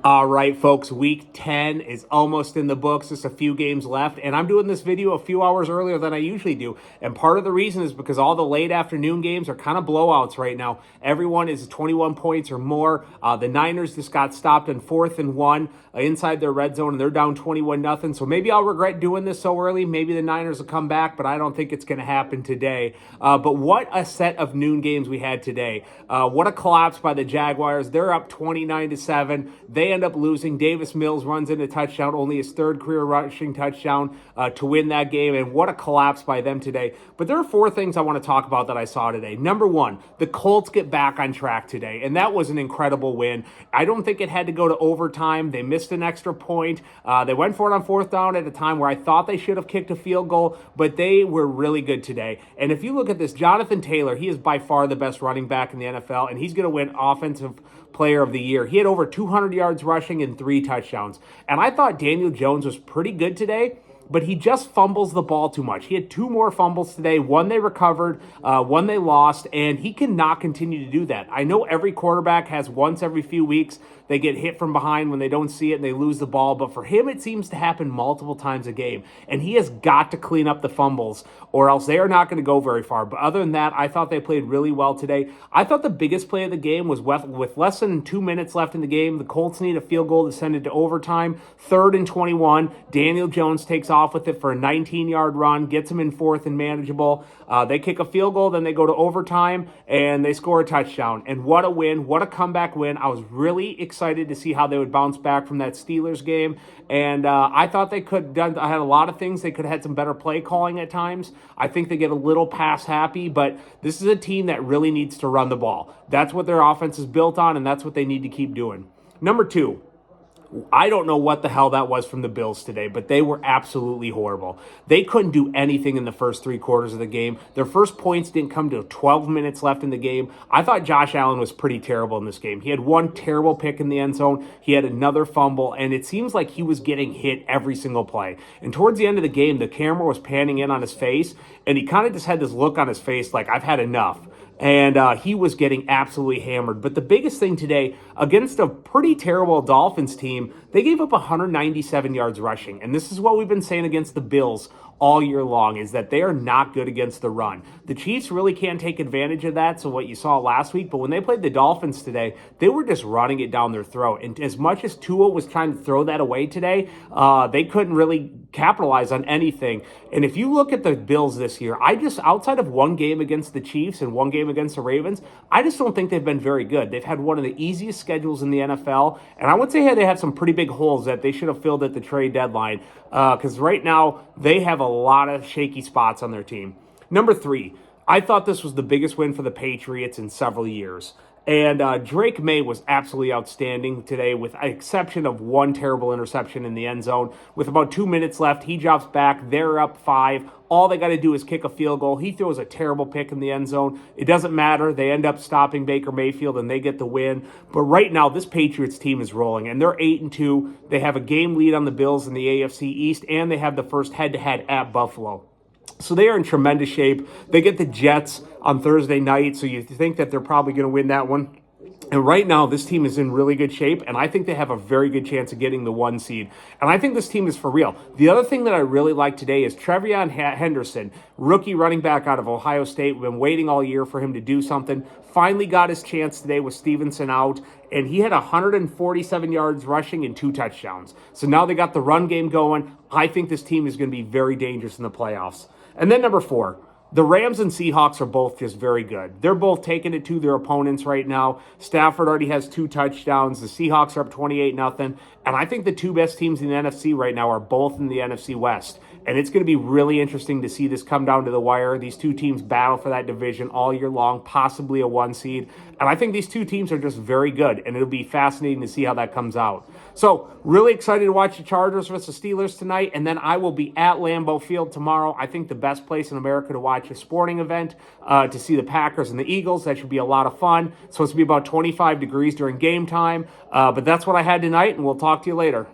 All right, folks, week 10 is almost in the books. Just a few games left, and I'm doing this video a few hours earlier than I usually do. And part of the reason is because all the late afternoon games are kind of blowouts right now. Everyone is 21 points or more. The Niners just got stopped in 4th and 1 inside their red zone, and they're down 21-0. So maybe I'll regret doing this so early. Maybe the Niners will come back, but I don't think it's going to happen today. But what a set of noon games we had today. What a collapse by the Jaguars. They're up 29-7. They end up losing. Davis Mills runs in a touchdown, only his third career rushing touchdown to win that game, and what a collapse by them today. But there are 4 things I want to talk about that I saw today. Number 1, the Colts get back on track today, and that was an incredible win. I don't think it had to go to overtime. They missed an extra point. They went for it on 4th down at a time where I thought they should have kicked a field goal, but they were really good today. And if you look at this, Jonathan Taylor, he is by far the best running back in the NFL, and he's going to win Offensive Player of the Year. He had over 200 yards rushing and 3 touchdowns. And I thought Daniel Jones was pretty good today, but he just fumbles the ball too much. He had 2 more fumbles today. One they recovered, one they lost, and he cannot continue to do that. I know every quarterback has once every few weeks they get hit from behind when they don't see it and they lose the ball, but for him it seems to happen multiple times a game, and he has got to clean up the fumbles or else they are not going to go very far. But other than that, I thought they played really well today. I thought the biggest play of the game was with less than 2 minutes left in the game. The Colts need a field goal to send it to overtime. 3rd and 21. Daniel Jones takes off with it for a 19-yard run, gets him in 4th and manageable. They kick a field goal, then they go to overtime, and they score a touchdown. And what a win. What a comeback win. I was really excited to see how they would bounce back from that Steelers game. And I thought they could done. I had a lot of things. They could have had some better play calling at times. I think they get a little pass happy, but this is a team that really needs to run the ball. That's what their offense is built on, and that's what they need to keep doing. Number 2. I don't know what the hell that was from the Bills today, but they were absolutely horrible. They couldn't do anything in the first 3 quarters of the game. Their first points didn't come to 12 minutes left in the game. I thought Josh Allen was pretty terrible in this game. He had 1 terrible pick in the end zone. He had another fumble, and it seems like he was getting hit every single play. And towards the end of the game, the camera was panning in on his face, and he kind of just had this look on his face like, I've had enough. And he was getting absolutely hammered. But the biggest thing today, against a pretty terrible Dolphins team, they gave up 197 yards rushing. And this is what we've been saying against the Bills all year long, is that they are not good against the run. The Chiefs really can't take advantage of that, so what you saw last week, but when they played the Dolphins today, they were just running it down their throat. And as much as Tua was trying to throw that away today, they couldn't really capitalize on anything. And if you look at the Bills this year, outside of 1 game against the Chiefs and 1 game against the Ravens, I just don't think they've been very good. They've had one of the easiest schedules in the NFL, and I would say they have some pretty big holes that they should have filled at the trade deadline, because right now they have a lot of shaky spots on their team. Number 3, I thought this was the biggest win for the Patriots in several years. And Drake May was absolutely outstanding today, with the exception of 1 terrible interception in the end zone. With about 2 minutes left, he drops back. They're up 5. All they got to do is kick a field goal. He throws a terrible pick in the end zone. It doesn't matter. They end up stopping Baker Mayfield, and they get the win. But right now, this Patriots team is rolling, and they're 8-2. They have a game lead on the Bills in the AFC East, and they have the first head-to-head at Buffalo. So they are in tremendous shape. They get the Jets on Thursday night, so you think that they're probably going to win that one. And right now, this team is in really good shape, and I think they have a very good chance of getting the 1 seed. And I think this team is for real. The other thing that I really like today is Trevion Henderson, rookie running back out of Ohio State. We've been waiting all year for him to do something. Finally got his chance today with Stevenson out, and he had 147 yards rushing and 2 touchdowns. So now they got the run game going. I think this team is going to be very dangerous in the playoffs. And then number 4, the Rams and Seahawks are both just very good. They're both taking it to their opponents right now. Stafford already has 2 touchdowns. The Seahawks are up 28-0. And I think the 2 best teams in the NFC right now are both in the NFC West. And it's going to be really interesting to see this come down to the wire. These 2 teams battle for that division all year long, possibly a 1 seed. And I think these 2 teams are just very good, and it'll be fascinating to see how that comes out. So really excited to watch the Chargers versus the Steelers tonight, and then I will be at Lambeau Field tomorrow. I think the best place in America to watch a sporting event, to see the Packers and the Eagles. That should be a lot of fun. It's supposed to be about 25 degrees during game time, but that's what I had tonight, and we'll talk to you later.